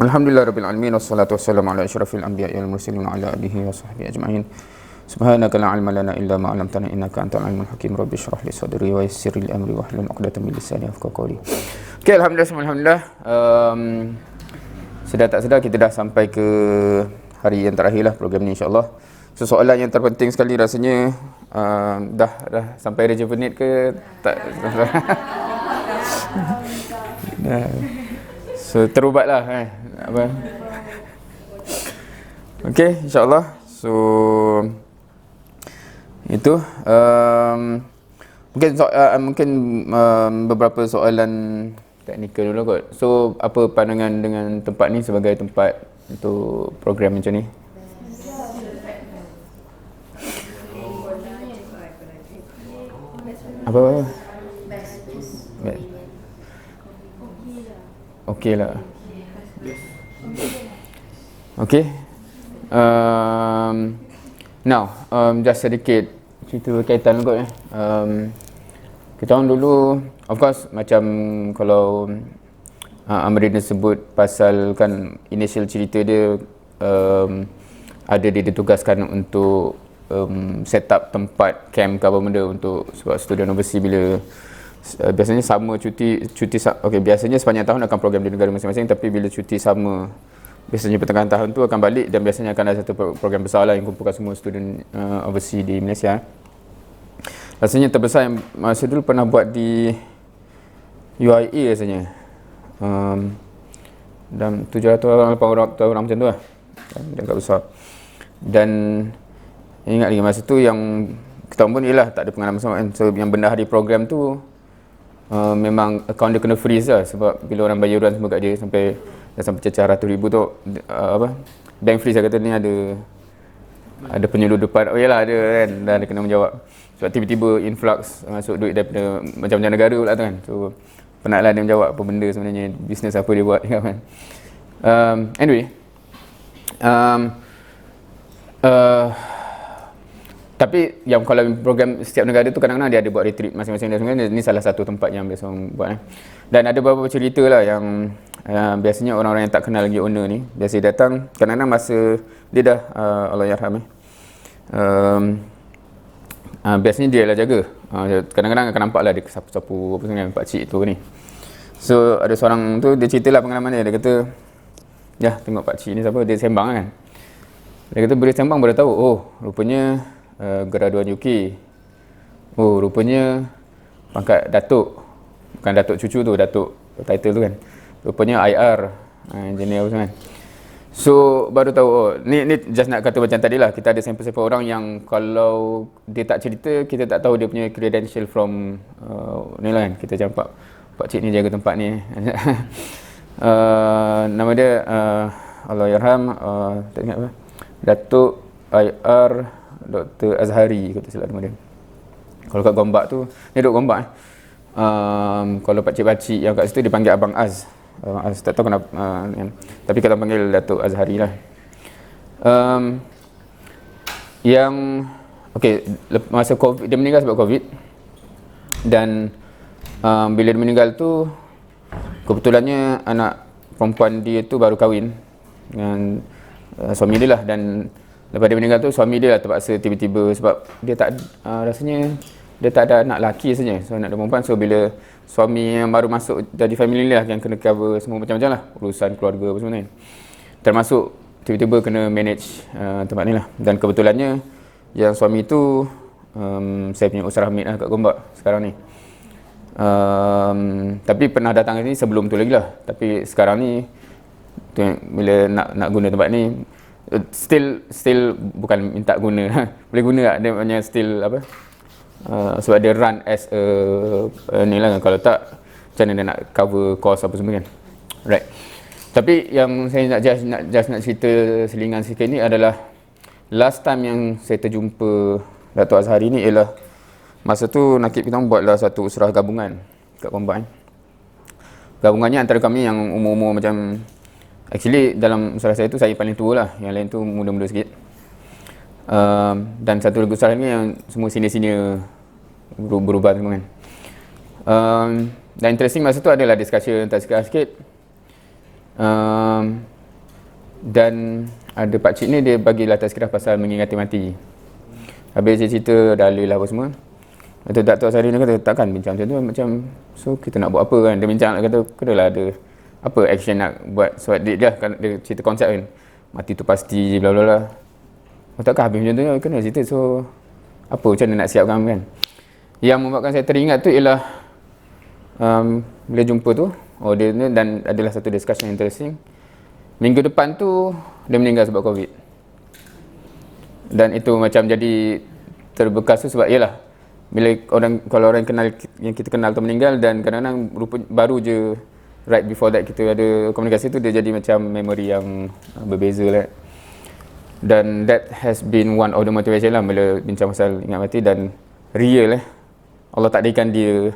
Alhamdulillahirabbil alamin wassalatu wassalamu ala asyrafil anbiya'i wal mursalin wa ala alihi wa sahbihi ajma'in. Subhanaka la ilma lana illa ma 'allamtana innaka antal alimul hakim. Rabbi shrah li sadri wa yassir li amri wahlul 'uqdatam min lisani yafqahu qawli. Okey, alhamdulillah. Sedar tak sedar kita dah sampai ke hari yang terakhir lah program ni, insya-Allah. So, soalan yang terpenting sekali rasanya dah sampai Raja Penit ke tak? So, terubatlah apa? Okey, insya-Allah. So, itu mungkin beberapa soalan teknikal dulu kot. So, apa pandangan dengan tempat ni sebagai tempat untuk program macam ni? Apa? Okey lah. Okey. Now, just sedikit cerita berkaitan kot. Kita orang dulu, of course, macam kalau Amrin sebut pasal kan initial cerita dia, ada dia ditugaskan untuk set up tempat camp ke apa benda untuk sebab student overseas bila biasanya sama cuti biasanya sepanjang tahun akan program di negara masing-masing, tapi bila cuti sama biasanya pertengahan tahun tu akan balik dan biasanya akan ada satu program besar lah yang kumpulkan semua student overseas di Malaysia. Rasanya terbesar yang masa dulu pernah buat di UIA rasanya, dan 700 orang, 800 orang macam tu lah, dia agak besar. Dan ingat lagi masa tu yang kita pun ialah tak ada pengalaman sama kan. So yang bendahari program tu memang akaun dia kena freeze lah, sebab bila orang bayar yuran semua kat dia sampai cecah ratus ribu tu, bank freeze lah, kata ni ada penyeludupan. Oh yalah, ada kan, dah ada kena menjawab sebab tiba-tiba influx masuk duit daripada macam-macam negara pula tu kan. So penatlah dia menjawab apa benda sebenarnya, bisnes apa dia buat kan. Anyway, tapi yang kalau program setiap negara tu kadang-kadang dia ada buat retreat masing-masing, dan sebenarnya ni salah satu tempat yang biasa orang buat. Dan ada beberapa cerita lah yang biasanya orang-orang yang tak kenal lagi owner ni biasa datang, kadang-kadang masa dia dah Allahyarham biasanya dia lah jaga. Kadang-kadang akan nampak lah dia sapu-sapu apa semua pakcik tu ni. So ada seorang tu dia ceritalah pengalaman dia kata, ya tengok pakcik ni siapa, dia sembang kan. Dia kata bila sembang baru tahu, oh rupanya graduan UK. Oh rupanya pangkat datuk. Bukan datuk cucu tu, datuk title tu kan. Rupanya IR, engineer apa semua kan. So baru tahu, oh ni just nak kata macam tadi lah, kita ada sampel-sampel orang yang kalau dia tak cerita, kita tak tahu dia punya credential from ni lah kan. Kita campak pakcik ni jaga tempat ni. Nama dia Allahyarham, tak ingat apa, Datuk IR Dr. Azhari, kata silap nama dia. Kalau kat Gombak tu, dia duduk Gombak kalau pakcik-pakcik yang kat situ dipanggil Abang Az. Tak tahu kenapa, tapi kita panggil Datuk Azhari lah. Yang okey, masa COVID, dia meninggal sebab COVID. Dan bila dia meninggal tu, kebetulannya anak perempuan dia tu baru kahwin dengan suami dia lah. Dan lepas dia meninggal tu, suami dia lah terpaksa tiba-tiba, sebab dia tak rasanya dia tak ada anak lelaki saja, so anak perempuan. So bila suami yang baru masuk jadi family lah yang kena cover semua macam-macam lah, urusan keluarga apa semua kan. Termasuk tiba-tiba kena manage tempat ni lah. Dan kebetulannya yang suami tu saya punya Ustaz Hamid lah kat Gombak sekarang ni. Tapi pernah datang ke sini sebelum tu lagi lah. Tapi sekarang ni tu, bila nak guna tempat ni, still bukan minta guna boleh guna tak, dia punya still apa, sebab dia run as ni lah kan. Kalau tak, macam mana dia nak cover cost apa semua kan. Right. Tapi yang saya nak cerita selingan sikit ni adalah last time yang saya terjumpa Datuk Azhari ni ialah masa tu Nakib kita buatlah satu usrah gabungan kat Gombak. Gabungannya antara kami yang umur-umur macam, actually dalam usrah saya tu saya paling tua lah, yang lain tu muda-muda sikit. Dan satu lagi usrah ni yang semua senior-senior berubah semua kan. Dan interesting masa tu adalah discussion tak sikit-sikit. Dan ada pakcik ni dia bagi latar sekitar pasal mengingati mati. Habis dia cerita dalil lah apa semua. Lepas tu Dr. Asari ni kata, takkan bincang macam tu, macam so kita nak buat apa kan. Dia bincang, kata kenalah ada apa action nak buat. Sebab dia cerita konsep kan, mati tu pasti bla bla bla. Takkan habis macam tu, kena cerita. So apa macam mana nak siapkan kan. Yang membuatkan saya teringat tu ialah bila jumpa tu dia dan adalah satu discussion interesting. Minggu depan tu dia meninggal sebab COVID. Dan itu macam jadi terbekas tu sebab ialah bila kalau orang kenal yang kita kenal tu meninggal, dan kadang-kadang baru je right before that kita ada komunikasi tu, dia jadi macam memory yang berbeza lah. Dan that has been one of the motivation lah bila bincang pasal ingat mati. Dan real Allah takdirkan dia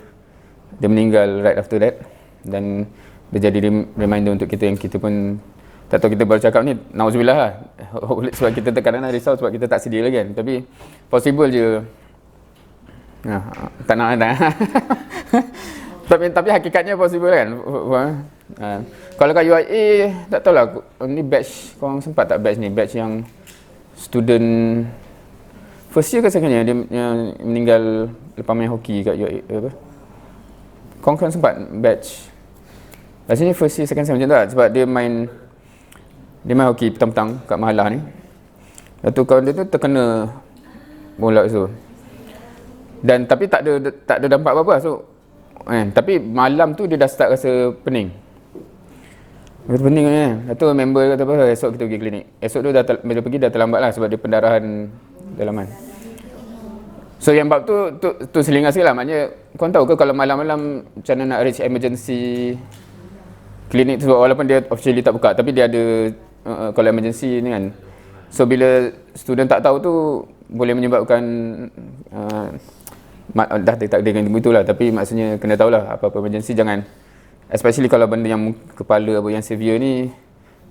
meninggal right after that. Dan dia jadi reminder untuk kita yang kita pun tak tahu, kita baru cakap ni na'udzubillah lah sebab kita kadang-kadang risau sebab kita tak sedia lagi kan. Tapi possible je. Tak nak tapi hakikatnya possible kan. Kalau kat UIA tak tahulah ni batch, korang sempat tak batch ni, batch yang student first year ke second year dia yang meninggal lepas main hoki kat UIA apa? Korang kan sempat batch rasanya first year second year macam tu lah, sebab dia main hoki petang-petang kat Mahalah ni. Lepas tu kawan dia tu terkena bola tu. Dan tapi tak ada dampak apa-apa. So tapi malam tu dia dah start rasa pening. Rasa pening kan. Lepas tu member kata apa, esok kita pergi klinik. Esok tu bila pergi dah terlambat lah sebab dia pendarahan dalaman. So yang bab tu selingan sikit lah. Maknanya korang tahu ke kalau malam-malam macam mana nak reach emergency klinik tu, walaupun dia officially tak buka, tapi dia ada kalau emergency ni kan. So bila student tak tahu tu boleh menyebabkan dah ditakdirkan begitulah, tapi maksudnya kena tahulah apa-apa emergency, jangan, especially kalau benda yang kepala apa yang severe ni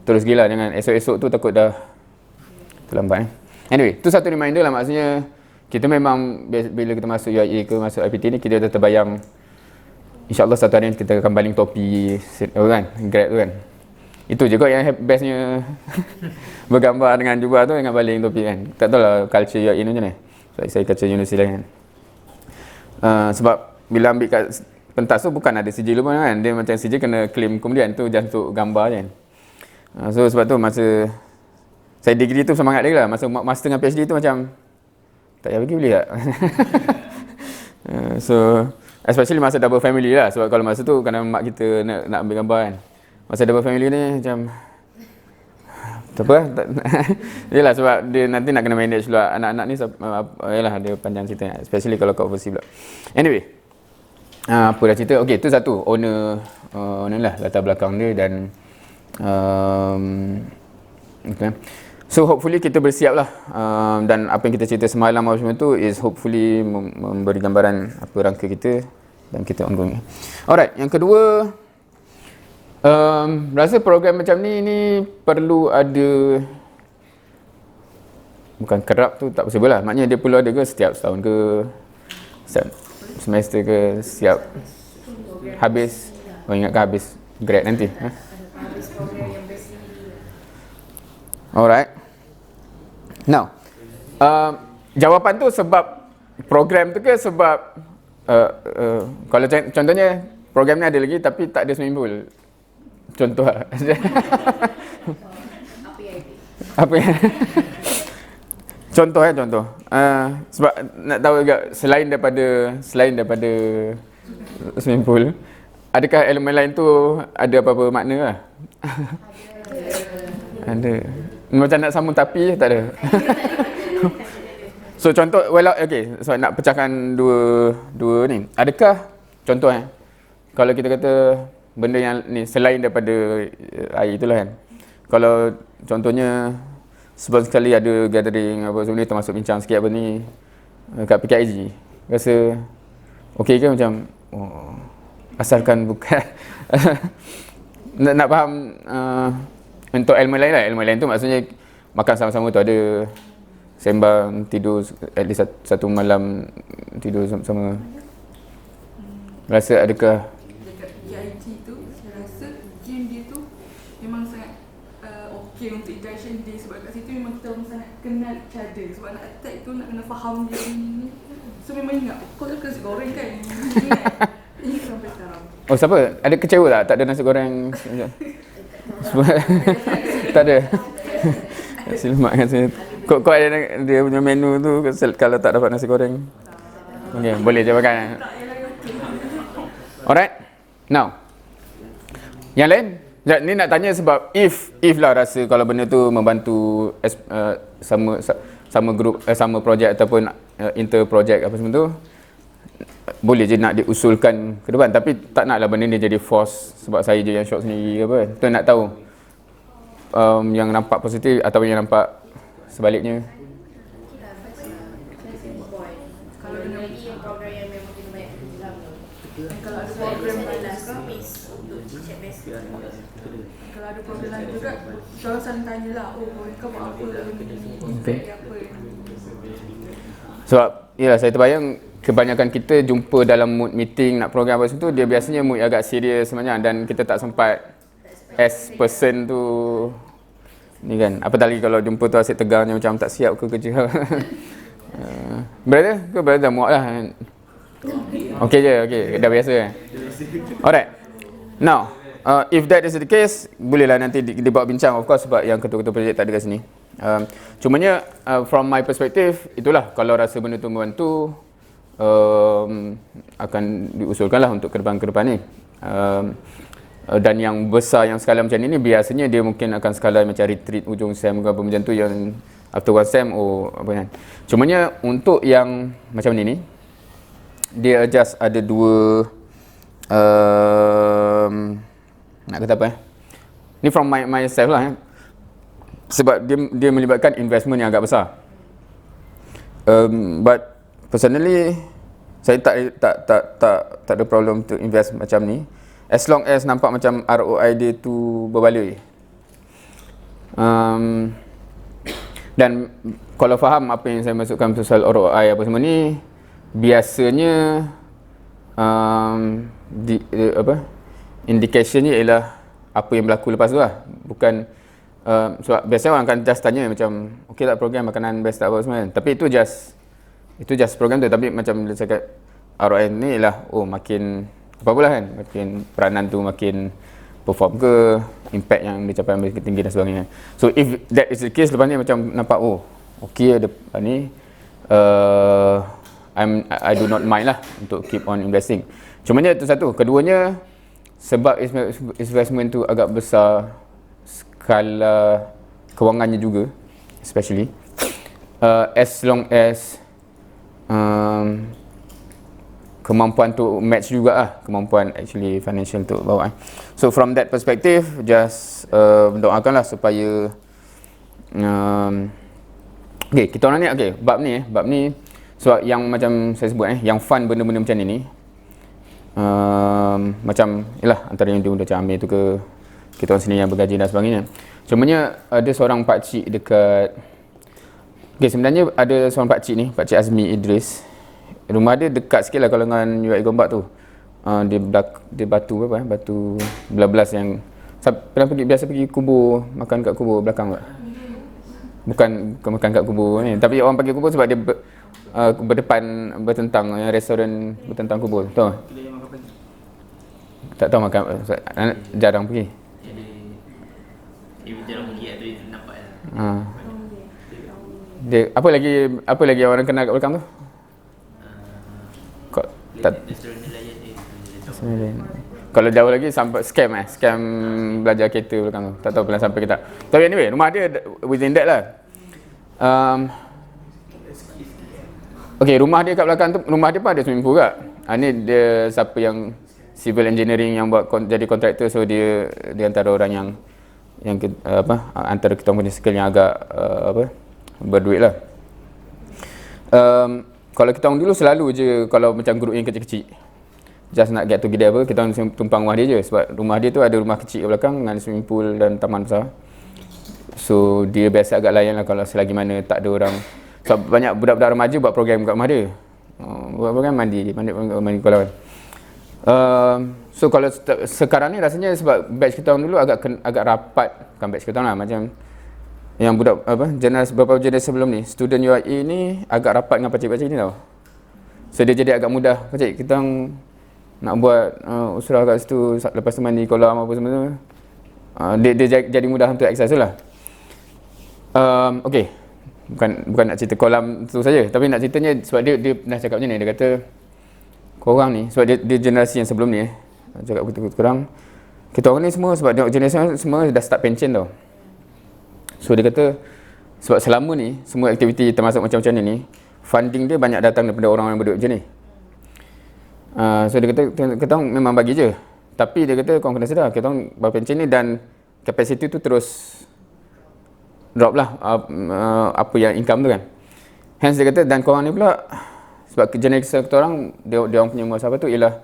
terus gila, jangan esok-esok tu takut dah terlambat. Anyway, tu satu reminder lah, maksudnya kita memang bila kita masuk UIA ke masuk IPT ni, kita dah terbayang InsyaAllah satu hari kita akan baling topi kan, grad tu kan. Itu je kot yang bestnya bergambar dengan jubah tu dengan baling topi kan. Tak tahu lah culture UIA ni macam mana. Sebab saya culture universiti lah kan. Sebab bila ambil kat pentas tu bukan ada sijil pun kan. Dia macam sijil kena claim kemudian tu just untuk gambar je kan. So sebab tu masa saya degree tu semangat dia lah. Masa master dengan PhD tu macam tak payah pergi boleh tak? So especially masa double family lah. Sebab kalau masa tu kadang mak kita nak ambil gambar kan. Masa double family ni macam tak apa. Yelah sebab dia nanti nak kena manage pula anak-anak ni. Yelah dia panjang cerita. Especially kalau kat overseas pula. Anyway. Apa dah cerita. Okay, tu satu. Owner lah latar belakang dia dan okay. So hopefully kita bersiap lah. Dan apa yang kita cerita semalam semua tu is hopefully memberi gambaran apa rangka kita dan kita ongoing. Alright, yang kedua, rasa program macam ni perlu ada, bukan kerap tu tak possible lah. Maknanya dia perlu ada ke setiap setahun ke setiap semester ke setiap habis, ingatkan habis grad nanti. Alright. Now, jawapan tu sebab program tu ke sebab kalau contohnya program ni ada lagi tapi tak ada swimming pool. Contoh lah. Apa yang contoh. Sebab nak tahu juga selain daripada swimming pool, adakah elemen lain tu ada apa-apa makna lah? Ada. Macam nak sambung tapi tak ada. So contoh, okay, so nak pecahkan dua ni. Adakah contoh kalau kita kata benda yang ni selain daripada air itulah kan. Kalau contohnya sebab sekali ada gathering apa semua ni, termasuk bincang sikit apa ni kat PKIG, rasa okey ke macam asalkan bukan nak faham untuk elemen lain lah. Elemen lain tu maksudnya makan sama-sama tu, ada sembang, tidur at least satu malam tidur sama-sama. Rasa adakah dekat PIG tu, saya rasa game dia tu memang sangat okey untuk interaction day sebab kat situ memang kita orang sangat kenal each other. Sebab nak attack tu nak kena faham dia ni. So memang ingat, kau tak nasi goreng kan? Ingat sampai sekarang. Oh siapa? Ada kecewa tak ada nasi goreng? Tak ada. Nasi lemak kan saya. Kau ada dia punya menu tu kalau tak dapat nasi goreng. Okey, boleh je makan. Alright. Now. Yang lain? Ni nak tanya sebab if lah rasa kalau benda tu membantu sama grup sama projek ataupun inter project apa semua tu, boleh je nak diusulkan ke depan, tapi tak naklah benda ni jadi force sebab saya je yang short sendiri ke apa. Tu nak tahu yang nampak positif atau yang nampak sebaliknya. Kalau dengan program yang memang kita banyak kerja lama, Kalau ada program lain space untuk chat message. Kalau ada program lain juga, kita orang saling tanya lah, oh kau buat apa Okay. apa. Sebab yalah saya terbayang kebanyakan kita jumpa dalam mood meeting nak program apa semua tu, dia biasanya mood agak serius sebenarnya dan kita tak sempat as person tu ni kan. Apatah lagi kalau jumpa tu asyik tegangnya macam tak siap ke kerja. Brother? Ke brother muak lah? Okay je, okay. Dah biasa kan? Alright. Now, if that is the case, bolehlah nanti dibawa bincang of course sebab yang ketua-ketua projek tak ada kat sini. Cumanya, from my perspective, itulah kalau rasa benda tu membantu, akan diusulkanlah untuk ke depan ni. Dan yang besar yang skala macam ni biasanya dia mungkin akan skala macam retreat ujung SEM ke apa macam tu yang after one SEM apa kan. Cumanya untuk yang macam ni dia just ada dua nak kata apa ni from myself lah sebab dia melibatkan investment yang agak besar. But personally saya tak ada problem to invest macam ni as long as nampak macam ROI dia tu berbaloi. Dan kalau faham apa yang saya masukkan pasal ROI apa semua ni, biasanya indicationnya ialah apa yang berlaku lepas tu lah. Bukan sebab biasanya orang akan just tanya macam okey tak program makanan best tak apa semua kan. Tapi itu just program tu, tapi macam bila saya kata ROI ni ialah makin apa pula kan, makin peranan tu makin perform ke, impact yang dicapai makin tinggi dan sebagainya. So if that is the case, lepas ni macam nampak okey ada ni I do not mind lah untuk keep on investing. Cumanya itu satu, keduanya sebab investment tu agak besar skala kewangannya juga, especially as long as kemampuan tu match juga lah, kemampuan actually financial tu bawa. So from that perspective, just doakanlah supaya okay, kita orang ni bab ni sebab yang macam saya sebut yang fun benda-benda macam ni macam yalah antara yang dia macam ambil tu ke kita orang sini yang bergaji dan sebagainya. Cumanya ada seorang pakcik dekat sebenarnya ada seorang pakcik ni, Pakcik Azmi Idris. Rumah dia dekat sikit lah kalau dengan UI Gombak tu. Dia batu apa batu belas yang pernah biasa pergi kubur, makan kat kubur belakang tak? Bukan makan kat kubur ni, tapi orang pergi kubur sebab dia bertentang yang restoran bertentang kubur. Tahu? Tak tahu makan, jarang pergi. Jarang pergi atau itu nampak Dia apa lagi orang kenal kat belakang tu? Kalau jauh lagi sampai scam belajar kereta belakang tu. Tak tahu pernah sampai ke tak. Tapi anyway, rumah dia within that lah. Okay, rumah dia kat belakang tu, rumah dia pun ada swimming pool kat. Ni dia siapa yang civil engineering yang buat jadi kontraktor, so dia antara orang yang antara kita punya skill yang agak berduit lah. Kalau kita orang dulu selalu je kalau macam grup yang kecil-kecil just nak get together kita orang tumpang rumah dia je sebab rumah dia tu ada rumah kecil kat belakang dengan swimming pool dan taman besar. So dia biasa agak layan lah kalau selagi mana tak ada orang. Sebab banyak budak-budak remaja buat program kat rumah dia. Buat program mandi kolam kan. So kalau sekarang ni rasanya sebab batch kita orang dulu agak rapat, bukan batch kita orang lah, macam yang budak beberapa jenis sebelum ni, student UIA ni agak rapat dengan pakcik-pakcik ni tau. So dia jadi agak mudah, pakcik kita orang nak buat usrah kat situ, lepas tu mandi kolam apa semua tu. Dia jadi mudah untuk akses tu lah. Okay, bukan nak cerita kolam tu saja, tapi nak ceritanya sebab dia pernah cakap macam ni, dia kata korang ni, sebab dia generasi yang sebelum ni cakap korang, kita orang ni semua, sebab generasi semua dah start pension tau. So dia kata sebab selama ni semua aktiviti termasuk macam-macam ni funding dia banyak datang daripada orang yang berduit macam ni. So dia kata kita orang memang bagi je, tapi dia kata korang kena sedar kita orang berpension ni dan kapasiti tu terus drop lah, apa yang income tu kan. Hence dia kata, dan korang ni pula sebab generasi kita orang, dia orang punya masalah tu ialah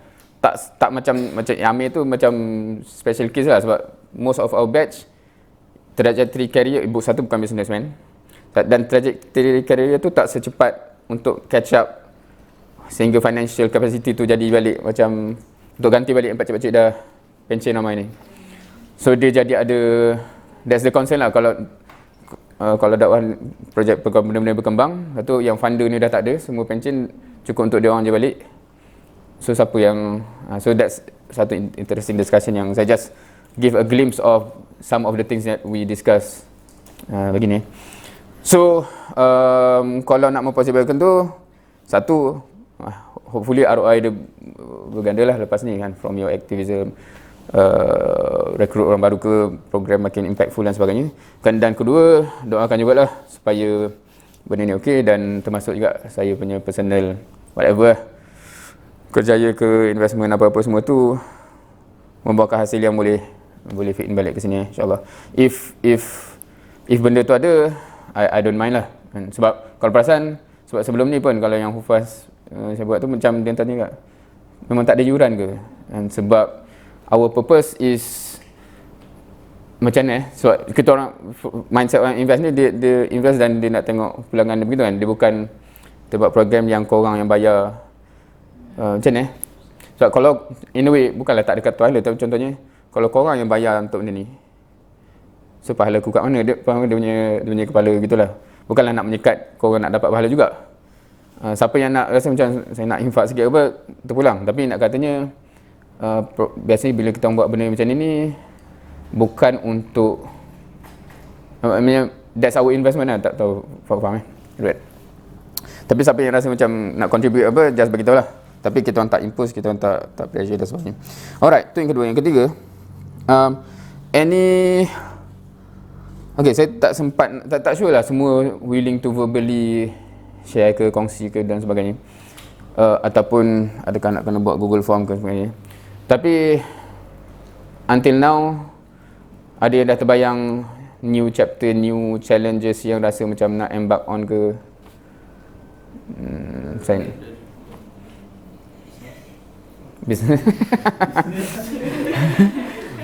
tak macam Amir tu macam special case lah, sebab most of our batch trajectory career, satu bukan businessman, dan trajectory career tu tak secepat untuk catch up sehingga financial capacity tu jadi balik macam untuk ganti balik yang pakcik-pakcik dah pension ramai ni. So dia jadi ada, that's the concern lah, kalau dakwah projek benda-benda berkembang, lepas tu yang funder ni dah tak ada, semua pension cukup untuk dia orang je balik. So siapa yang so that's satu interesting discussion yang saya just give a glimpse of some of the things that we discuss begini. So kalau nak mempossibilkan tu, satu, hopefully ROI dia berganda lah lepas ni kan, from your activism, rekrut orang baru ke, program makin impactful dan sebagainya. Dan kedua, doakan jugalah supaya benda ni okey, dan termasuk juga saya punya personal whatever kerjaya ke investment apa-apa semua tu membuahkan hasil yang boleh fit in balik ke sini insyaAllah. If benda tu ada, I don't mind lah kan? Sebab kalau perasan, sebab sebelum ni pun kalau yang Hufaz saya buat tu macam dia tanya kat, memang tak ada yuran ke? Dan sebab our purpose is macam mana sebab kita orang, mindset orang invest ni, dia invest dan dia nak tengok pulangan dia begitu kan. Dia bukan kita buat program yang korang yang bayar macam mana. Sebab kalau in a way bukanlah tak dekat pahala, tapi contohnya kalau korang yang bayar untuk benda ni, so pahala aku kat mana? Dia punya kepala gitulah. Bukanlah nak menyekat korang nak dapat pahala juga. Siapa yang nak rasa macam saya nak infak sikit apa, terpulang. Tapi nak katanya biasanya bila kita buat benda macam ni bukan untuk that's our investment lah. Tak tahu faham right? Tapi siapa yang rasa macam nak contribute apa, just beritahu lah. Tapi kita orang tak impose, kita orang tak pressure dan sebagainya. Alright, tu yang kedua. Yang ketiga, okay, saya tak sempat, tak sure lah semua willing to verbally share ke, kongsi ke dan sebagainya, ataupun adakah nak kena buat Google Form ke sebagainya. Tapi until now ada yang dah terbayang new chapter, new challenges yang rasa macam nak embark on ke? Saya business.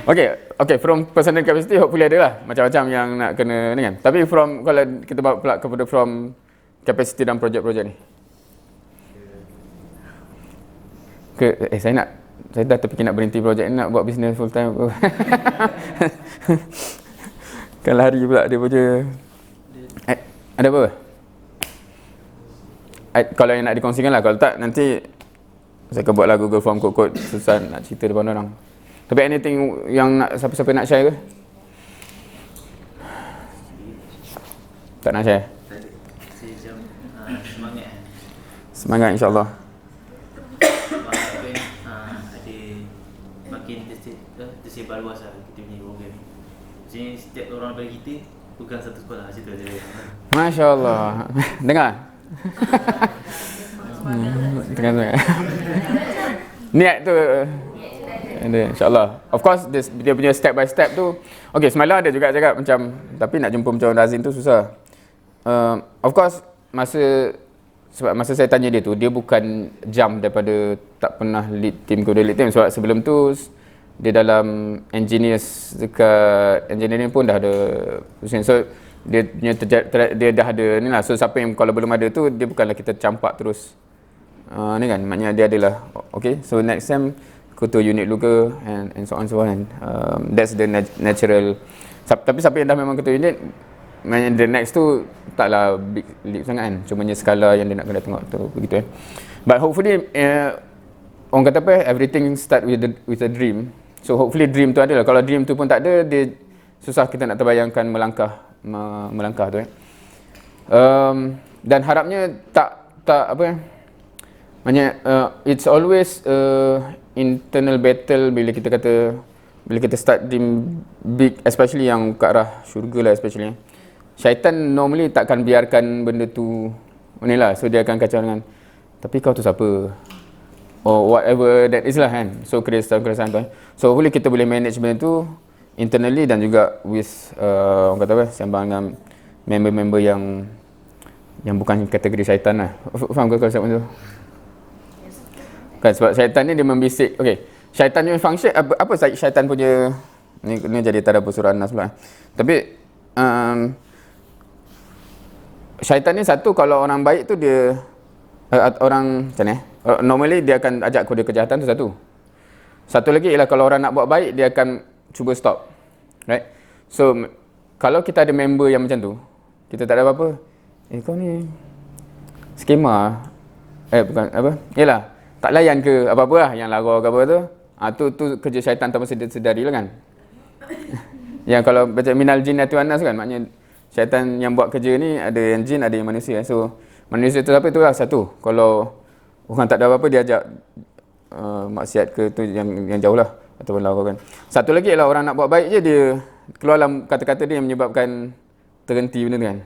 Okay, from personal capacity hopefully ada lah macam-macam yang nak kena ni kan. Tapi from, kalau kita bawa pula kepada from capacity dan projek-projek ni ke, saya dah terfikir nak berhenti projek ni, nak buat bisnes full time. Kan lari pula dia punya. Ada apa? Kalau yang nak dikongsikan lah, kalau tak nanti saya akan buatlah Google Form kod-kod susah nak cerita depan orang. Tapi anything yang nak, siapa-siapa nak share ke? Tak nak share? Semangat insyaAllah. Ada makin tersebar luas lah kita punya program ni. Jadi setiap orang daripada kita bukan satu sekolah, situ ada. Masya Allah. Dengar? Dengar. Niat tu ada, insyaAllah. Of course dia punya step by step tu. Okay, semalam ada juga cakap macam, tapi nak jumpa macam Razin tu susah. Of course sebab masa saya tanya dia tu, dia bukan jump daripada tak pernah lead team ke lead team. Sebab sebelum tu dia dalam dekat engineering pun dah ada position. So dia dah ada ni lah. So siapa yang kalau belum ada tu, dia bukanlah kita campak terus ni kan, maknanya dia adalah okay. So next time ketua unit dulu ke, and so on so on. That's the natural. Tapi siapa yang dah memang ketua unit, the next tu taklah big leap sangat kan, cumanya skala yang dia nak kena tengok tu begitu But hopefully orang kata apa, everything start with a dream. So hopefully dream tu ada lah. Kalau dream tu pun tak ada, dia susah kita nak terbayangkan melangkah tu dan harapnya tak apa, maknanya it's always internal battle bila kita start dream big, especially yang ke arah syurga lah especially. Syaitan normally takkan biarkan benda tu ni lah, so dia akan kacau dengan tapi kau tu siapa, or whatever that is lah kan. So keresahan tu so hopefully kita boleh manage benda tu internally dan juga with orang kata apa, sembang dengan member-member yang bukan kategori syaitan lah. Faham ke konsep tu? Kan sebab syaitan ni dia membisik. Okey, syaitan punya function apa syaitan punya ni jadi tadabbur surah An-Nas pula. Tapi syaitan ni satu, kalau orang baik tu dia orang macam ni normally dia akan ajak kode kejahatan tu satu lagi ialah kalau orang nak buat baik dia akan cuba stop, right? So kalau kita ada member yang macam tu, kita tak ada apa-apa, kau ni skema bukan apa, yalah tak layan ke apa-apa lah, yang lara ke apa tu, tu kerja syaitan tanpa sedari lah kan. Yang kalau baca minal jinnati wan nas kan, maknanya syaitan yang buat kerja ni ada yang jin, ada yang manusia. So manusia tu apa tu lah satu, kalau orang tak ada apa-apa dia ajak maksiat ke tu yang jauh lah ataupun lara kan. Satu lagi ialah orang nak buat baik je, dia keluar dalam kata-kata dia yang menyebabkan terhenti benda tu kan.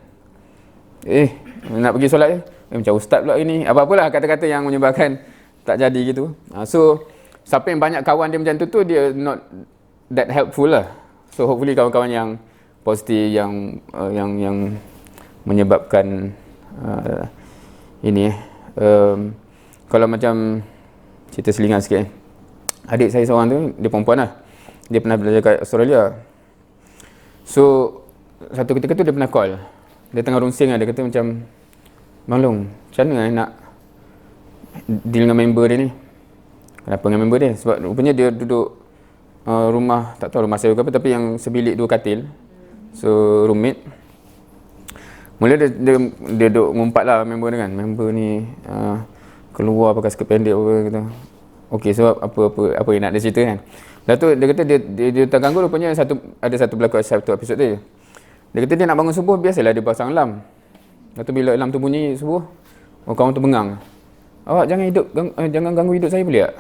Nak pergi solat je, macam ustaz pula ini, apa-apalah kata-kata yang menyebabkan tak jadi gitu. So siapa yang banyak kawan dia macam tu dia not that helpful lah. So hopefully kawan-kawan yang positif, yang menyebabkan ini kalau macam cerita selingan sikit, adik saya seorang tu, dia perempuan lah, dia pernah belajar kat Australia. So satu ketika tu dia pernah call, dia tengah runsing lah, dia kata macam Bang Long, macam mana nak deal dengan member dia ni? Kenapa dengan member dia? Sebab rupanya dia duduk rumah, tak tahu rumah sewa ke apa, tapi yang sebilik 2 katil. So roommate. Mula dia duduk ngumpat lah member dia kan. Member ni keluar pakai skirt pendek apa gitu. Okey, so apa yang nak dia cerita kan. Lepas tu dia kata dia terganggu, rupanya ada satu berlaku satu episod dia. Dia kata dia nak bangun subuh, biasalah dia pasang alarm. Lepas tu bila alarm tu bunyi subuh, kawan tu bengang. Awak jangan ganggu hidup saya boleh tak?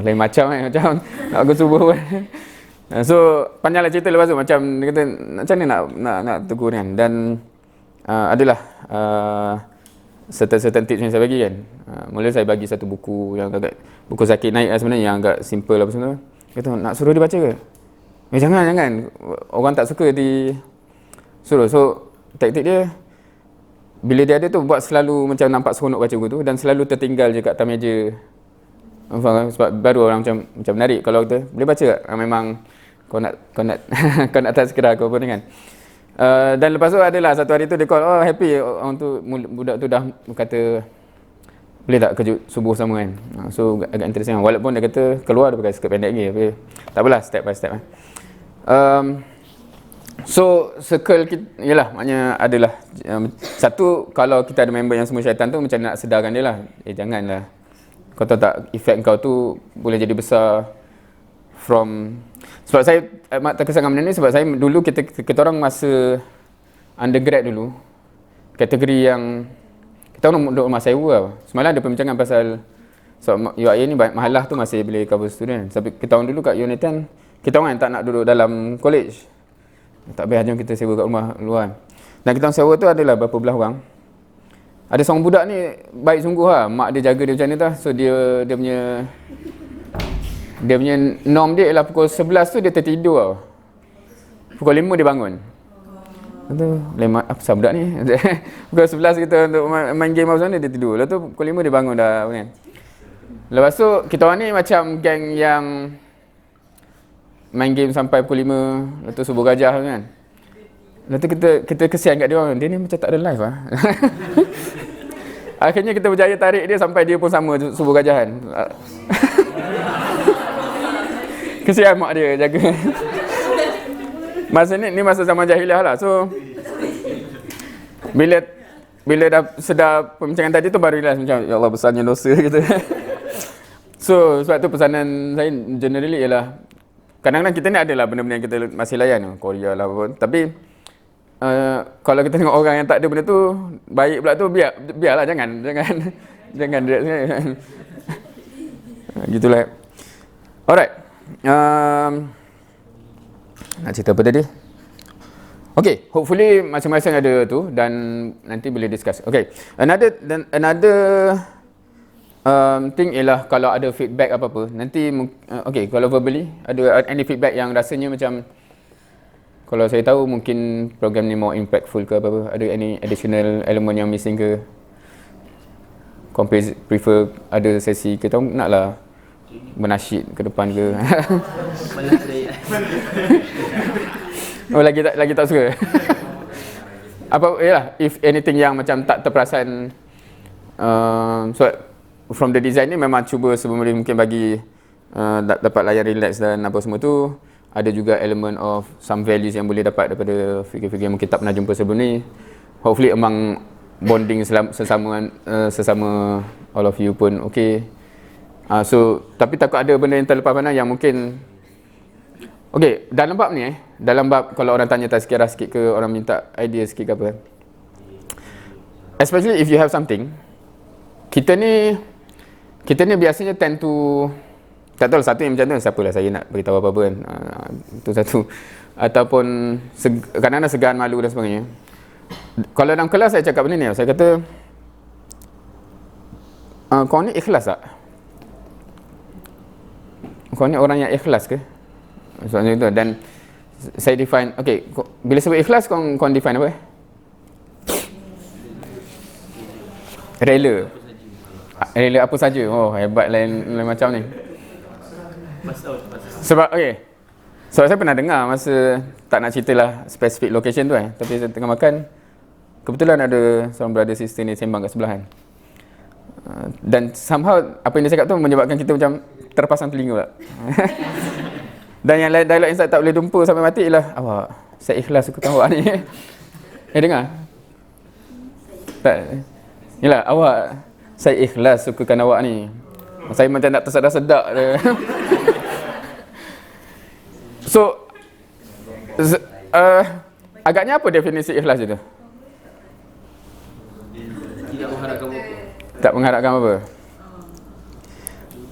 Lain macam macam nak bangun subuh kan. So panjanglah cerita lepas tu, macam dia kata macam ni nak tegur kan. Dan adalah certain tips yang saya bagi kan. Mula saya bagi satu buku yang agak buku Zakir Naik lah sebenarnya, yang agak simple apa semua. Dia kata nak suruh dia baca ke? Jangan. Orang tak suka suruh. So taktik dia, bila dia ada tu buat selalu macam nampak seronok baca buku tu, dan selalu tertinggal je kat atas meja. Sebab baru orang macam menarik kalau kita boleh baca tak? Memang kau nak kau nak tak sekira kau pun kan. Dan lepas tu adalah satu hari tu dia call, happy orang tu, budak tu dah kata boleh tak kejut subuh sama kan. So agak interesting, walaupun dia kata keluar dia pakai skirt pendek lagi, tapi tak apalah, step by step. So circle kita yalah, maknanya adalah satu, kalau kita ada member yang semua syaitan tu, macam nak sedarkan dia lah, janganlah, kau tahu tak efek kau tu boleh jadi besar from. Sebab saya terkesan dengan benda ni, sebab saya dulu kita orang masa undergrad dulu, kategori yang kita orang duduk rumah sewa lah. Semalam ada perbincangan pasal sebab UIA ni mahalah tu masih boleh cover student. Tapi kita orang dulu kat Unitan, kita orang yang tak nak duduk dalam college, tak payah, jom kita sewa kat rumah luar. Dan kita orang sewa tu adalah berapa belah orang. Ada seorang budak ni baik sungguh lah, mak dia jaga dia macam ni tau. So dia punya norm dia ialah pukul 11 tu dia tertidur tau. Pukul 5 dia bangun. Tu lemah apa budak ni. Pukul 11 kita untuk main game apa ni, dia tidur. Lepas tu pukul 5 dia bangun dah kan. Lepas tu kita orang ni macam geng yang main game sampai pukul 5, lepas tu subuh gajah kan. Lepas tu kita kesian kat dia orang, dia ni macam tak ada life lah. Akhirnya kita berjaya tarik dia sampai dia pun sama subuh gajah kan. Kesian mak dia jaga. Masa ni masa zaman jahiliah lah. So bila dah sedar perbincangan tadi tu baru realize macam ya Allah besarnya dosa gitu. So sebab tu pesanan saya generally ialah kadang-kadang kita ni adalah benda-benda yang kita masih layan, Korea lah apa. Tapi kalau kita tengok orang yang tak ada benda tu baik pula tu biarlah jangan direct sangat. Gitulah. Alright. Nak cerita apa tadi? Okay, hopefully masing-masing ada tu dan nanti boleh discuss. Okay, another thing ialah kalau ada feedback apa-apa, nanti okay, kalau verbally ada any feedback yang rasanya macam kalau saya tahu mungkin program ni more impactful ke apa-apa, ada any additional element yang missing ke, prefer ada sesi kita naklah menasyid ke depan ke. Oh lagi tak suka. Apa yalah if anything yang macam tak terperasan so from the design ni memang cuba sebelum mungkin bagi dapat layar relax dan apa semua tu, ada juga elemen of some values yang boleh dapat daripada figure-figure yang mungkin tak pernah jumpa sebelum ni. Hopefully among bonding sesama all of you pun okay. So tapi takut ada benda yang terlepas pandang yang mungkin okay, dalam bab ni dalam bab kalau orang tanya tazkirah sikit ke, orang minta idea sikit ke apa, especially if you have something, kita ni biasanya tend to, tak tahu satu yang macam tu, siapalah saya nak beritahu apa-apa kan, itu satu, ataupun kadang-kadang segan, malu dan sebagainya. Kalau dalam kelas saya cakap benda ni, saya kata kau ni ikhlas tak? Kau ni orang yang ikhlas ke? Soalnya itu. Dan saya define, okay, bila sebut ikhlas kau define apa? Rela apa saja. Oh hebat, lain macam ni. Sebab okay, so saya pernah dengar masa, tak nak cerita lah specific location tu tapi saya tengah makan, kebetulan ada seorang brother sister ni sembang kat sebelah kan. Dan somehow apa yang dia cakap tu menyebabkan kita macam terpasang telinga pula. Dan yang dialog yang saya tak boleh jumpa sampai mati ialah, awak, saya ikhlas suka awak ni. Dengar? Tak. Yalah, awak, saya ikhlas sukakan awak ni. Saya macam nak tersedak-sedak dia. So agaknya apa definisi ikhlas itu? Tidak mengharapkan apa. Tak mengharapkan apa.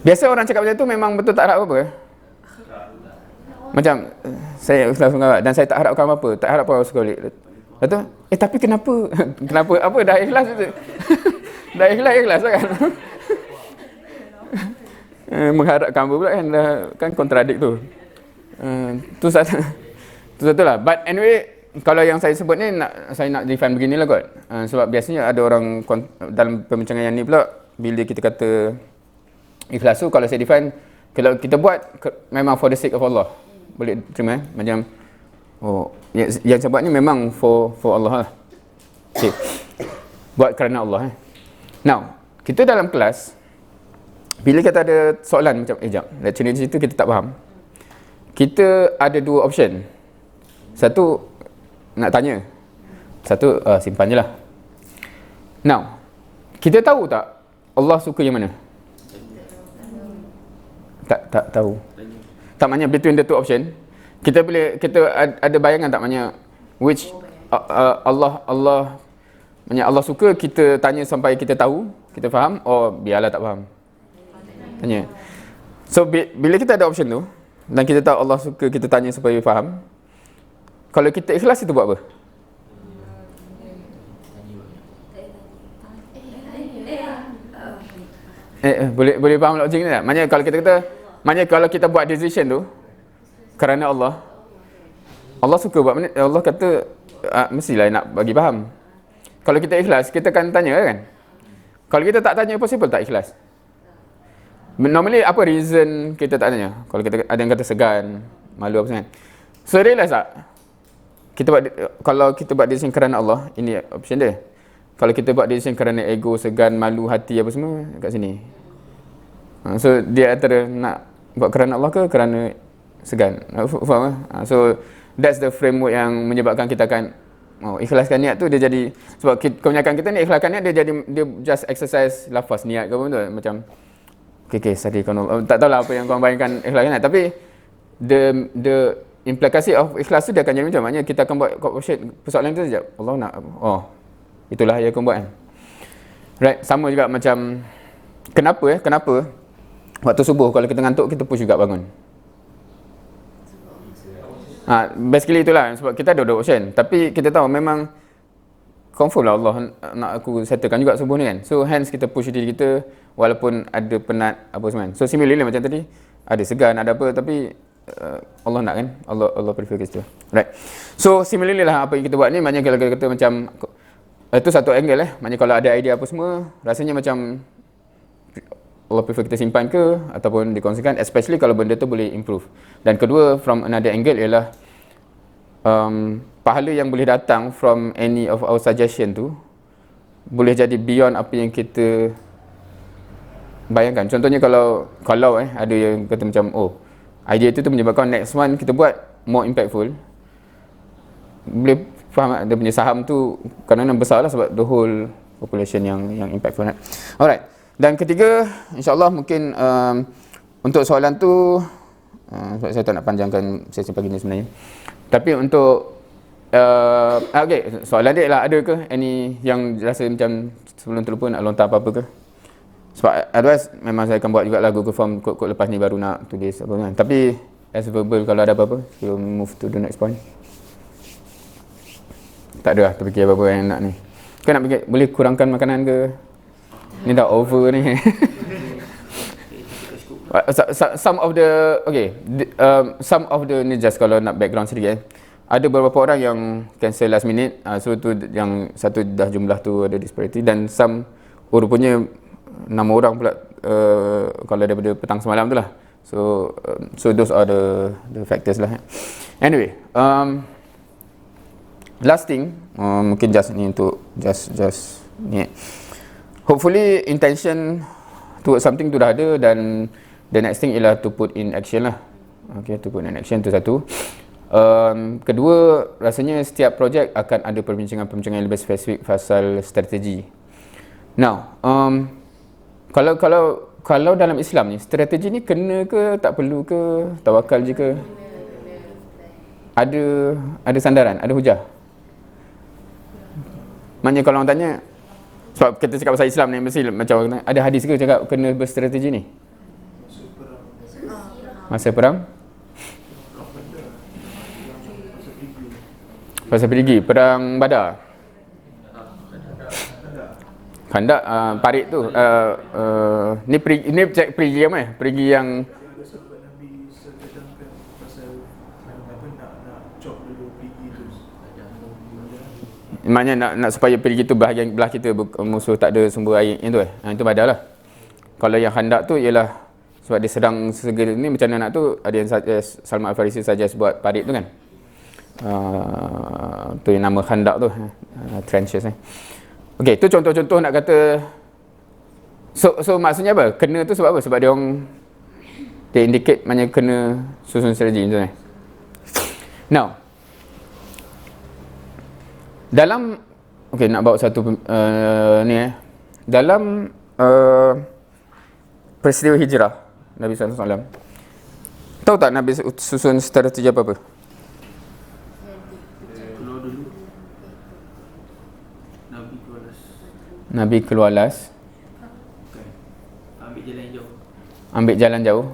Biasa orang cakap macam tu memang betul tak harap apa. Macam saya ikhlas dengan awak dan saya tak harapkan apa-apa, tak harap apa-apa sekali. Lepas tu, tapi kenapa? Kenapa? Apa dah ikhlas tu? Dah ikhlas kan? Mengharapkan apa pula kan, dah kan kontradik tu. Tu satu lah. But anyway, kalau yang saya sebut ni saya nak define beginilah kot. Sebab biasanya ada orang dalam perbincangan yang ni pula, bila kita kata ikhlas tu, kalau saya define, kalau kita buat memang for the sake of Allah. Boleh terima macam yang saya buat ni memang for Allah lah. Okay. Buat kerana Allah Now, kita dalam kelas bila kita ada soalan macam jap, lecture ni di situ kita tak faham. Kita ada dua option. Satu nak tanya. Satu simpan je lah. Now, kita tahu tak Allah suka yang mana? Tak tahu. Tak, maknanya between the two option, kita ada bayangan tak, maknanya which Allah maknanya Allah suka kita tanya sampai kita tahu, kita faham, biarlah tak faham. Tanya. So bila kita ada option tu dan kita tahu Allah suka kita tanya supaya faham, kalau kita ikhlas itu buat apa? Boleh faham logik ni tak? Maknanya kalau kita kata, maknanya kalau kita buat decision tu kerana Allah suka buat benda, Allah kata mestilah nak bagi faham. Kalau kita ikhlas, kita akan tanya kan? Kalau kita tak tanya, possible tak ikhlas? Normally apa reason kita tak tanya? Kalau kita ada yang kata segan, malu apa semua. So realize tak? Kalau kita buat decision kerana Allah, ini option dia. Kalau kita buat decision kerana ego, segan, malu, hati apa semua kat sini. So dia antara nak buat kerana Allah ke kerana segan. Faham? So that's the framework yang menyebabkan kita akan ikhlaskan niat tu dia jadi, sebab kebanyakan kita ni ikhlaskan niat dia just exercise lafaz niat ke apa tu, macam okay tadi tak tahulah apa yang kau bayangkan ikhlaskan niat, tapi the implikasi of ikhlas tu dia akan jadi macam, maknanya kita akan buat persoalan tu sekejap, Allah nak itulah yang kau buat kan. Right, sama juga macam kenapa waktu subuh kalau kita ngantuk kita push juga bangun. Basically itulah, sebab kita ada dua option, tapi kita tahu memang confirm lah Allah nak aku settlekan juga subuh ni kan. So hence kita push diri kita walaupun ada penat apa semua kan. So similarly macam tadi ada segan ada apa, tapi Allah nak kan, Allah prefer ke situ. Right, so similarly lah apa yang kita buat ni, maknanya kalau kita macam itu satu angle maknanya kalau ada idea apa semua rasanya macam Allah prefer kita simpan ke ataupun dikongsikan, especially kalau benda tu boleh improve. Dan kedua, from another angle ialah pahala yang boleh datang from any of our suggestion tu boleh jadi beyond apa yang kita bayangkan. Contohnya kalau ada yang kata macam idea tu menyebabkan next one kita buat more impactful, boleh faham dia punya saham tu kadang-kadang besar lah sebab the whole population yang impactful. Alright. Dan ketiga, insyaAllah mungkin untuk soalan tu sebab saya tak nak panjangkan sesi pagi ni sebenarnya, tapi untuk okay, soalan dia lah, ada ke any yang rasa macam sebelum terlupa nak lontar apa-apa ke? Sebab otherwise memang saya akan buat juga Google Form kod lepas ni baru nak tulis apa kan. Tapi as verbal kalau ada apa-apa, we'll move to the next point. Tak ada lah terfikir apa-apa yang nak ni. Kau nak fikir boleh kurangkan makanan ke? Ni dah over ni. Some of the ni just kalau nak background sedikit ada beberapa orang yang cancel last minute, so tu yang satu dah jumlah tu ada disparity, dan some rupanya 6 orang pula kalau daripada petang semalam tu lah. So those are the factors lah. Anyway, last thing mungkin just ni untuk just ni. Hopefully intention towards something tu dah ada, dan the next thing ialah to put in action lah. Okay, to put in action tu satu. Kedua, rasanya setiap projek akan ada perbincangan yang lebih spesifik pasal strategi. Now, kalau dalam Islam ni strategi ni kena ke tak perlu ke, tawakal je ke? Ada sandaran, ada hujah. Maknanya kalau orang tanya, sebab kita cakap pasal Islam ni mesti macam ada hadis ke cakap kena berstrategi ni? Masa perang? Pasal perigi, perang Badar. Khandak, parit tu. Ni perigi yang mana? Perigi yang maknanya nak supaya pergi tu bahagian belah kita musuh tak ada sumber air yang tu itu Badar lah. Kalau yang Khandak tu ialah sebab dia sedang segera ni macam mana nak tu, ada yang suggest, Salman Al-Farisi suggest buat parit tu kan. Tu yang nama Khandak tu, trenches ni. Okey, tu contoh-contoh nak kata. So maksudnya apa? Kena tu sebab apa? Sebab dia orang indicate maknanya kena susun strategi macam ni. Now, dalam nak bawa satu dalam peristiwa hijrah Nabi SAW, tahu tak Nabi susun strategi apa-apa? Keluar dulu. Nabi keluar last. Ambil jalan jauh. Ambil jalan jauh.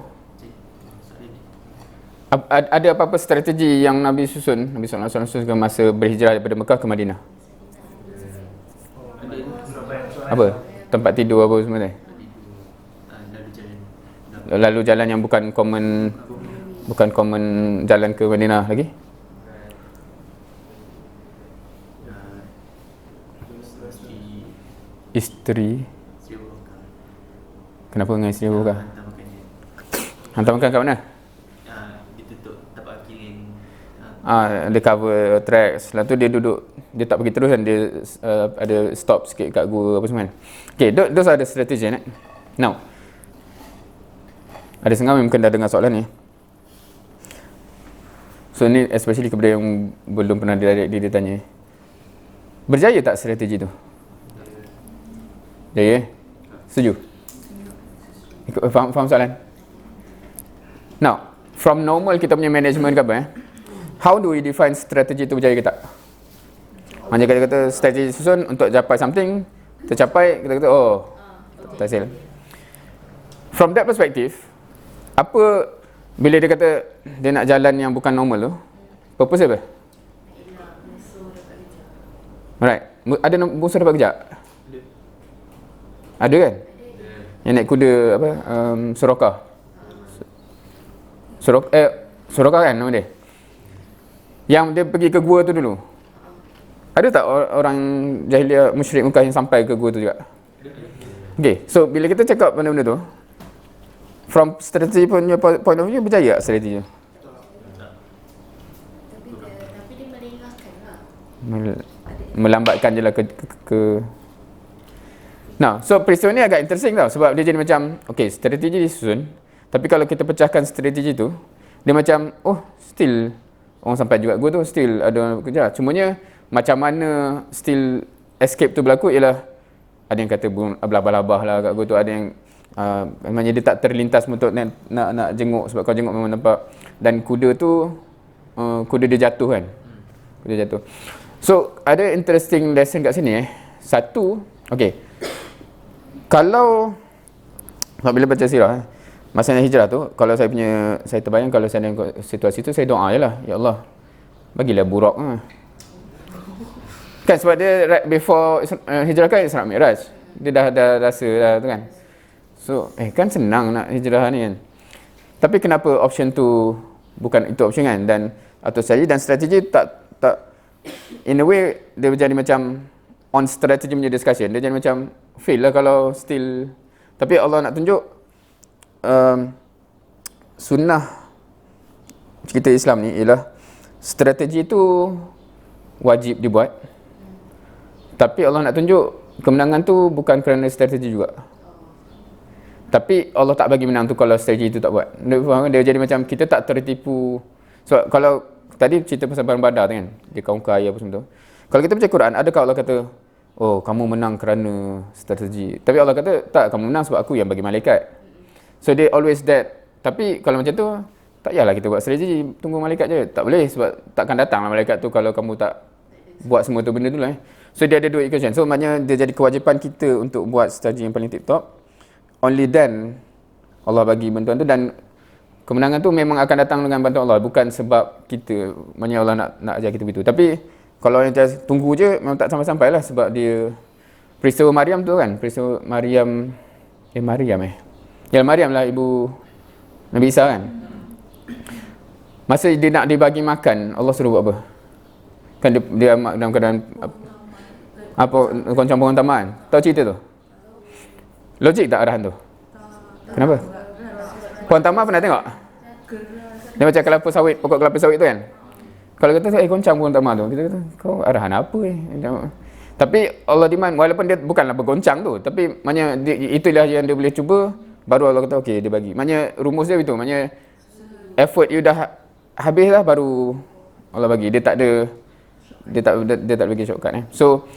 Ada apa-apa strategi yang Nabi susun, Nabi SAW susun masa berhijrah daripada Mekah ke Madinah? Apa? Tempat tidur apa semua ni? Lalu jalan yang bukan common jalan ke Madinah lagi? Isteri. Kenapa dengan isteri Abu Bakar? Hantar makan kat mana? Dia cover tracks. Lepas tu dia duduk, dia tak pergi terus kan, dia ada stop sikit kat gua apa semua kan. Okay, those are the strategy kan. Now, ada setengah mungkin dah dengar soalan ni. So ni especially kepada yang belum pernah dia tanya. Berjaya tak strategi tu? Jaya? Setuju? Faham soalan? Now, from normal kita punya management ke apa how do we define strategi tu berjaya ke tak? Macam kita kata strategi susun untuk capai something, tercapai, kita kata tak hasil. From that perspective, apa bila dia kata dia nak jalan yang bukan normal tu, purpose apa? Alright, ada musuh dapat kejap? Ada kan? Yang naik kuda apa? Suraka kan nama dia? Yang dia pergi ke gua tu dulu. Ada tak orang jahiliah musyrik Mekah yang sampai ke gua tu juga? Okay, so bila kita cakap benda-benda tu, from strategi punya point of view, berjaya tak strategi tu? Tapi dia melelahkan lah. Melambatkan je lah ke Nah, so peristiwa ni agak interesting tau. Sebab dia jadi macam, okay, strategi disusun, tapi kalau kita pecahkan strategi tu, dia macam, still orang sampai juga gua tu, still ada orang kerja. Cumanya macam mana still escape tu berlaku ialah ada yang kata ablah-ablah lah kat gua tu, ada yang memangnya dia tak terlintas untuk nak jenguk, sebab kau jenguk memang nampak. Dan kuda tu kuda dia jatuh kan. Kuda jatuh. So ada interesting lesson kat sini Satu, okay, kalau bila baca sirah masa nak hijrah tu, kalau saya terbayang kalau saya dalam situasi tu, saya doa je lah, ya Allah bagilah Buraq kan, sebab dia right before hijrah kan Isra Mi'raj, dia dah rasa dah tu kan. So kan senang nak hijrah ni kan, tapi kenapa option tu bukan itu option kan? Dan atau strategi, dan strategi tak in a way dia jadi macam on strategy punya discussion, dia jadi macam fail lah kalau still. Tapi Allah nak tunjuk sunnah kita Islam ni ialah strategi tu wajib dibuat, tapi Allah nak tunjuk kemenangan tu bukan kerana strategi juga. Tapi Allah tak bagi menang tu kalau strategi tu tak buat. Dia jadi macam kita tak tertipu. So kalau tadi cerita pasal Perang Badar tu kan, dia kongkai apa semua tu. Kalau kita baca Quran, adakah Allah kata, kamu menang kerana strategi? Tapi Allah kata, tak, kamu menang sebab aku yang bagi malaikat. So they always that. Tapi kalau macam tu, tak payahlah kita buat strategi, tunggu malaikat je. Tak boleh, sebab takkan datanglah malaikat tu kalau kamu tak buat semua tu benda tu lah. So dia ada dua equation. So maknanya dia jadi kewajipan kita untuk buat strategi yang paling tip top. Only then Allah bagi bantuan tu, dan kemenangan tu memang akan datang dengan bantuan Allah, bukan sebab kita, maknanya Allah nak ajar kita begitu. Tapi kalau yang tunggu je memang tak sampai-sampai lah, sebab dia peristiwa Maryam tu kan, peristiwa Maryam Maryam lah ibu Nabi Isa kan. Masa dia nak dibagi makan, Allah suruh buat apa? Kan dia dalam keadaan apa, campur tamak kan? Tahu cerita tu? Logik tak arahan tu? Kenapa? Puan Tamar pernah tengok? Dia macam kelapa sawit, pokok kelapa sawit tu kan? Kalau kata, goncang Puan Tamar tu, kita kata, kau arahan apa Tapi Allah demand, walaupun dia bukanlah bergoncang tu, tapi maknanya itulah yang dia boleh cuba, baru Allah kata, okey, dia bagi. Maknanya rumus dia itu, maknanya effort you dah habis lah, baru Allah bagi. Dia tak bagi shortcut So,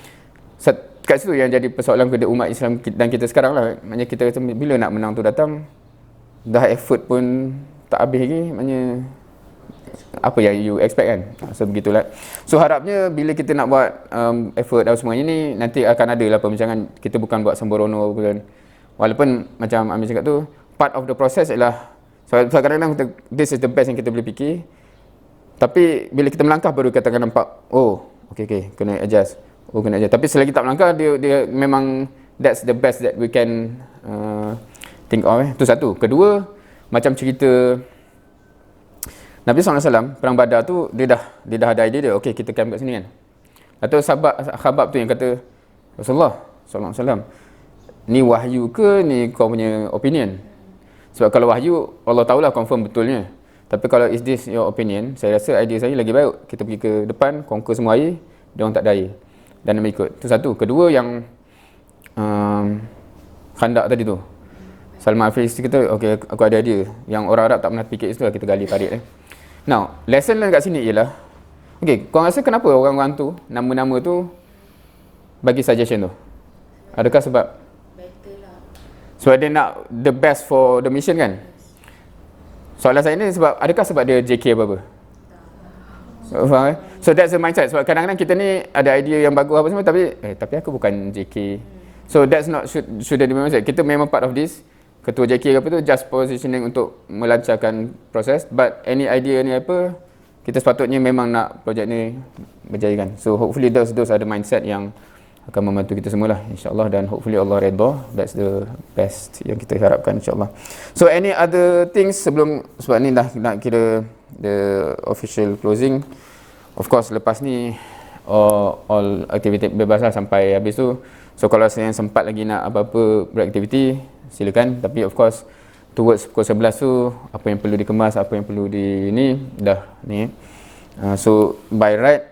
kat situ yang jadi persoalan kepada umat Islam dan kita sekarang lah. Maknanya kita bila nak menang tu datang, dah effort pun tak habis lagi, maknanya apa yang you expect kan. So begitulah. So harapnya bila kita nak buat effort dan semuanya ni, nanti akan ada lah perbincangan. Kita bukan buat sembrono bukan. Walaupun macam Amir cakap tu, part of the process ialah kadang-kadang this is the best yang kita boleh fikir. Tapi bila kita melangkah baru kita akan nampak, okay, kena adjust. Tapi selagi tak melangkah, dia memang that's the best that we can think of. Itu satu. Kedua, macam cerita Nabi SAW Perang Badar tu, dia dah ada idea dia, okay, kita camp kat sini kan. Atau sahabat tu yang kata, Rasulullah SAW, ni wahyu ke ni kau punya opinion? Sebab kalau wahyu, Allah tahulah confirm betulnya. Tapi kalau is this your opinion, saya rasa idea saya lagi baik kita pergi ke depan, conquer semua air, dia orang tak ada air, dan Nabi ikut. Itu satu. Kedua, yang Khandak tadi tu, Salman Al-Farisi kata, okay, aku ada idea yang orang Arab tak pernah fikir, itu lah kita gali tarik Now, lesson learn kat sini ialah, okay, korang rasa kenapa orang-orang tu, nama-nama tu bagi suggestion tu? Adakah sebab Better lah. sebab dia nak the best for the mission kan? Soalan saya ni sebab, adakah sebab dia JK apa-apa? Faham eh? So that's the mindset. Sebab kadang-kadang kita ni ada idea yang bagus apa semua, tapi aku bukan JK. So that's not shouldn't be mindset. Kita memang part of this. Ketua JK ke apa tu just positioning untuk melancarkan proses, but any idea ni apa, kita sepatutnya memang nak projek ni berjaya kan. So hopefully those are the mindset yang akan membantu kita semualah insya-Allah, dan hopefully Allah redha. That's the best yang kita harapkan insya-Allah. So any other things sebelum, sebab ni dah nak kira the official closing. Of course lepas ni all aktiviti bebas lah sampai habis tu. So kalau saya sempat lagi nak apa-apa beraktiviti, silakan. Tapi of course towards pukul 11 tu, apa yang perlu dikemas, apa yang perlu di ni dah ni. So by right,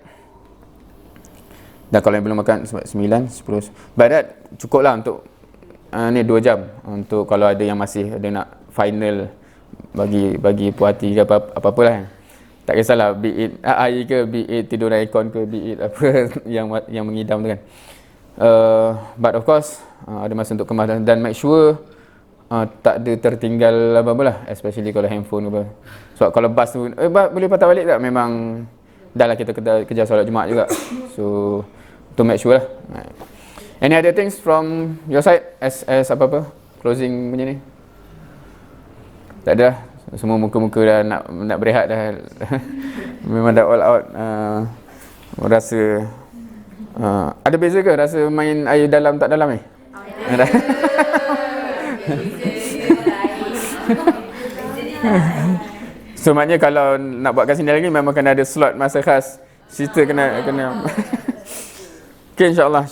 dan kalau yang belum makan 9, 10, by right cukup lah untuk ni 2 jam untuk kalau ada yang masih ada nak final bagi puas hati ke apa-apa lah kan. Tak kisahlah, be it air ke, be it tidur aircon ke, be it apa yang mengidam tu kan. But of course ada masa untuk kemas dan make sure tak ada tertinggal apa-apa lah, especially kalau handphone apa. Sebab kalau bas tu boleh patah balik tak, memang dah lah kita kejar solat Jumaat juga. So to make sure lah. Any other things from your side as apa-apa closing punya ni? Tak ada lah. Semua muka-muka dah nak berehat dah. Memang dah all out. Rasa ada beza ke rasa main air dalam tak dalam ni? Ada. So maknanya kalau nak buat kat sini lagi memang kena ada slot masa khas. Cerita kena okay, insya-Allah.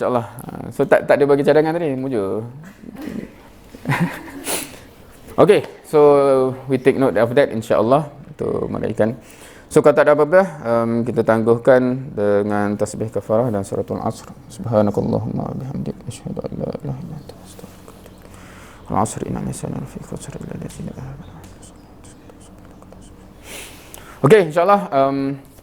So tak ada bagi cadangan tadi, mujur. Okay, so we take note of that insya-Allah untuk meraihkan. So kalau tak ada apa-apa, kita tangguhkan dengan tasbih kafarah dan suratul asr. Subhanakallahumma wa bihamdika asyhadu an la ilaha illa anta astaghfiruka wa atubu ilaik. Al-asr innal insana lafi khusr illa allazina amanu. Okay, insya-Allah